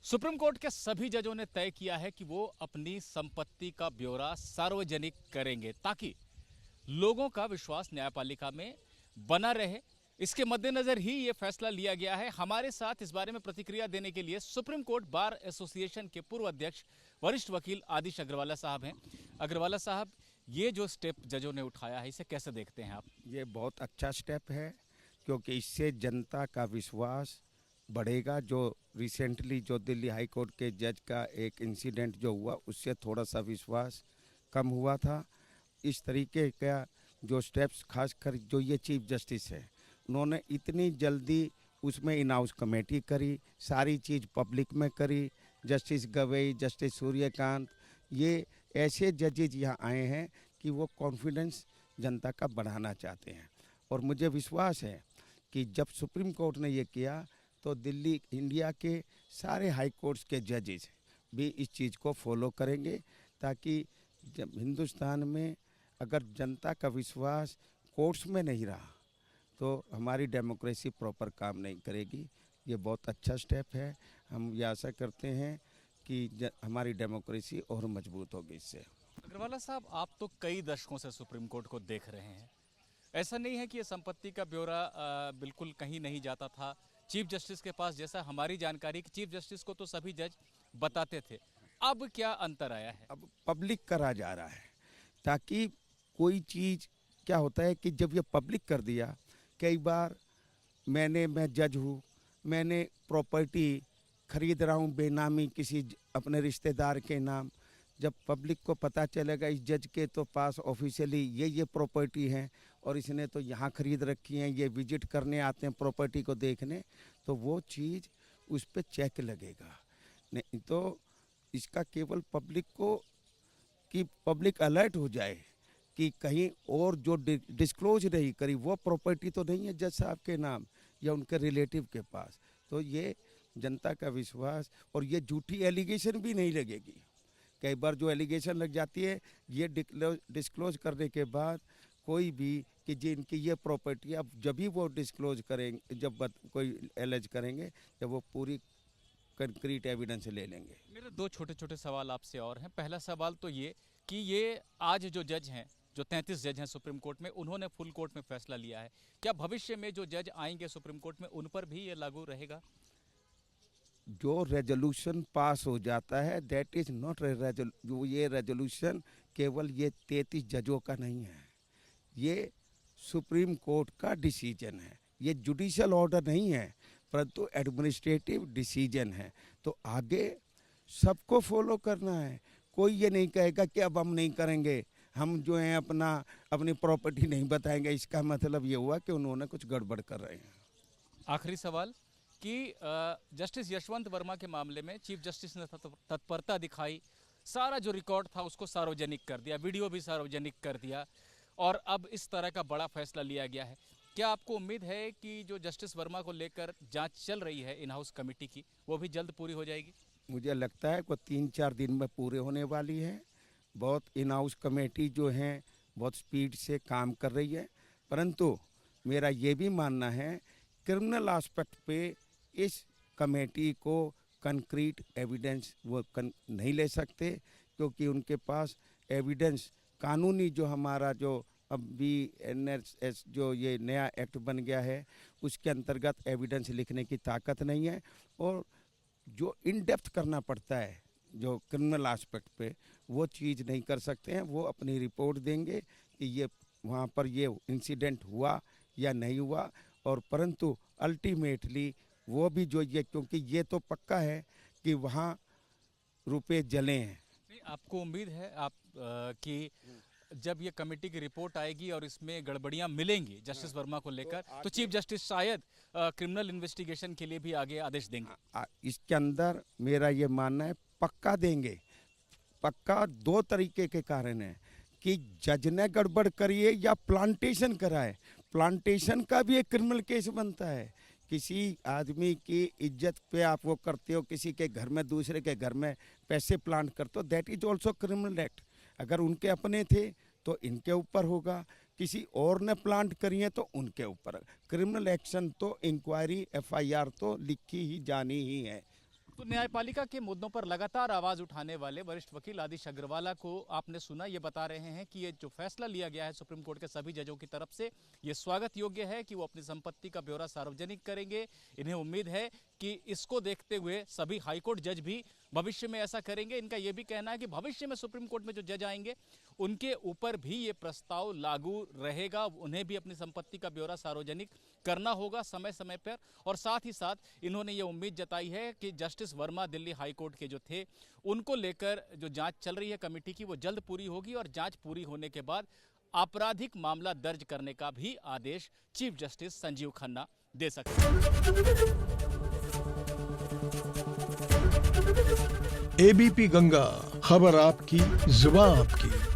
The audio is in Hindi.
सुप्रीम कोर्ट के सभी जजों ने तय किया है कि वो अपनी संपत्ति का ब्यौरा सार्वजनिक करेंगे ताकि लोगों का विश्वास न्यायपालिका में बना रहे। इसके मद्देनजर ही ये फैसला लिया गया है। हमारे साथ इस बारे में प्रतिक्रिया देने के लिए सुप्रीम कोर्ट बार एसोसिएशन के पूर्व अध्यक्ष वरिष्ठ वकील आदिश अग्रवाला साहब हैं। अग्रवाला साहब, ये जो स्टेप जजों ने उठाया है, इसे कैसे देखते हैं आप? ये बहुत अच्छा स्टेप है क्योंकि इससे जनता का विश्वास बढ़ेगा। जो रिसेंटली जो दिल्ली हाई कोर्ट के जज का एक इंसिडेंट जो हुआ उससे थोड़ा सा विश्वास कम हुआ था। इस तरीके का जो स्टेप्स खासकर जो ये चीफ जस्टिस है उन्होंने इतनी जल्दी उसमें इन हाउस कमेटी करी, सारी चीज़ पब्लिक में करी। जस्टिस गवई, जस्टिस सूर्यकांत, ये ऐसे जजेज यहाँ आए हैं कि वो कॉन्फिडेंस जनता का बढ़ाना चाहते हैं। और मुझे विश्वास है कि जब सुप्रीम कोर्ट ने ये किया तो दिल्ली इंडिया के सारे हाई कोर्ट्स के जजेस भी इस चीज़ को फॉलो करेंगे, ताकि जब हिंदुस्तान में अगर जनता का विश्वास कोर्ट्स में नहीं रहा तो हमारी डेमोक्रेसी प्रॉपर काम नहीं करेगी। ये बहुत अच्छा स्टेप है। हम ये आशा करते हैं कि हमारी डेमोक्रेसी और मजबूत होगी इससे। अग्रवाला साहब, आप तो कई दशकों से सुप्रीम कोर्ट को देख रहे हैं। ऐसा नहीं है कि ये संपत्ति का ब्यौरा बिल्कुल कहीं नहीं जाता था चीफ जस्टिस के पास। जैसा हमारी जानकारी कि चीफ जस्टिस को तो सभी जज बताते थे। अब क्या अंतर आया है? अब पब्लिक करा जा रहा है, ताकि कोई चीज़ क्या होता है कि जब ये पब्लिक कर दिया, कई बार मैं जज हूँ, मैंने प्रॉपर्टी खरीद रहा हूँ बेनामी किसी अपने रिश्तेदार के नाम। जब पब्लिक को पता चलेगा इस जज के तो पास ऑफिशियली ये प्रॉपर्टी है और इसने तो यहाँ खरीद रखी है, ये विजिट करने आते हैं प्रॉपर्टी को देखने, तो वो चीज़ उस पर चेक लगेगा। नहीं तो इसका केवल पब्लिक को कि पब्लिक अलर्ट हो जाए कि कहीं और जो डिस्क्लोज नहीं करी वो प्रॉपर्टी तो नहीं है जज साहब के नाम या उनके रिलेटिव के पास, तो ये जनता का विश्वास और ये झूठी एलिगेशन भी नहीं लगेगी। कई बार जो एलिगेशन लग जाती है ये डिस्क्लोज करने के बाद कोई भी कि जिनकी ये प्रॉपर्टी, अब जब भी वो डिस्क्लोज करेंगे, जब कोई एलेज करेंगे, जब वो पूरी कंक्रीट एविडेंस ले लेंगे। मेरे दो छोटे छोटे सवाल आपसे और हैं। पहला सवाल तो ये कि ये आज जो जज हैं, जो 33 जज हैं सुप्रीम कोर्ट में, उन्होंने फुल कोर्ट में फैसला लिया है। क्या भविष्य में जो जज आएंगे सुप्रीम कोर्ट में उन पर भी ये लागू रहेगा? जो रेजोल्यूशन पास हो जाता है दैट इज नॉट जो ये रेजोल्यूशन केवल ये 33 जजों का नहीं है, ये सुप्रीम कोर्ट का डिसीजन है। ये जुडिशियल ऑर्डर नहीं है परंतु एडमिनिस्ट्रेटिव डिसीजन है। तो आगे सबको फॉलो करना है। कोई ये नहीं कहेगा कि अब हम नहीं करेंगे, हम जो हैं अपनी प्रॉपर्टी नहीं बताएंगे। इसका मतलब ये हुआ कि उन्होंने कुछ गड़बड़ कर रहे हैं। आखिरी सवाल कि जस्टिस यशवंत वर्मा के मामले में चीफ जस्टिस ने तत्परता दिखाई, सारा जो रिकॉर्ड था उसको सार्वजनिक कर दिया, वीडियो भी सार्वजनिक कर दिया, और अब इस तरह का बड़ा फैसला लिया गया है। क्या आपको उम्मीद है कि जो जस्टिस वर्मा को लेकर जांच चल रही है इन हाउस कमेटी की, वो भी जल्द पूरी हो जाएगी? मुझे लगता है कि 3-4 दिन में पूरे होने वाली है। बहुत इन हाउस कमेटी जो हैं बहुत स्पीड से काम कर रही है, परंतु मेरा ये भी मानना है क्रिमिनल एस्पेक्ट पे इस कमेटी को कंक्रीट एविडेंस वो नहीं ले सकते, क्योंकि उनके पास एविडेंस कानूनी जो हमारा जो अब भी NSS जो ये नया एक्ट बन गया है उसके अंतर्गत एविडेंस लिखने की ताकत नहीं है। और जो इन डेप्थ करना पड़ता है जो क्रिमिनल एस्पेक्ट पे, वो चीज़ नहीं कर सकते हैं। वो अपनी रिपोर्ट देंगे कि ये वहाँ पर ये इंसिडेंट हुआ या नहीं हुआ, और परंतु अल्टीमेटली वो भी जो ये, क्योंकि ये तो पक्का है कि वहाँ रुपए जले हैं। नहीं, आपको उम्मीद है कि जब ये कमेटी की रिपोर्ट आएगी और इसमें गड़बड़ियां मिलेंगी जस्टिस वर्मा को लेकर, तो चीफ जस्टिस शायद क्रिमिनल इन्वेस्टिगेशन के लिए भी आगे आदेश देंगे? इसके अंदर मेरा ये मानना है पक्का देंगे। पक्का दो तरीके के कारण है कि जज ने गड़बड़ करी है या प्लांटेशन कराए। प्लांटेशन का भी एक क्रिमिनल केस बनता है। किसी आदमी की इज्जत पे आप वो करते हो, किसी के घर में दूसरे के घर में पैसे प्लांट करते हो, that is also criminal act. अगर उनके अपने थे तो इनके ऊपर होगा, किसी और ने प्लांट करी है तो उनके ऊपर। क्रिमिनल एक्शन तो इंक्वायरी FIR तो लिखी ही जानी ही है। तो न्यायपालिका के मुद्दों पर लगातार आवाज उठाने वाले वरिष्ठ वकील आदिश अग्रवाला को आपने सुना, ये बता रहे हैं कि ये जो फैसला लिया गया है सुप्रीम कोर्ट के सभी जजों की तरफ से, ये स्वागत योग्य है कि वो अपनी संपत्ति का ब्यौरा सार्वजनिक करेंगे। इन्हें उम्मीद है कि इसको देखते हुए सभी हाईकोर्ट जज भी भविष्य में ऐसा करेंगे। इनका यह भी कहना है कि भविष्य में सुप्रीम कोर्ट में जो जज आएंगे उनके ऊपर भी ये प्रस्ताव लागू रहेगा, उन्हें भी अपनी संपत्ति का ब्यौरा सार्वजनिक करना होगा समय समय पर। और साथ ही साथ इन्होंने ये उम्मीद जताई है कि justice Verma Delhi high court के जो थे, उनको लेकर जो जांच चल रही है कमेटी की, वो जल्द पूरी होगी और जांच पूरी होने के बाद आपराधिक मामला दर्ज करने का भी आदेश चीफ जस्टिस संजीव खन्ना दे सकते हैं। एबीपी गंगा, खबर आपकी, जुबान आपकी।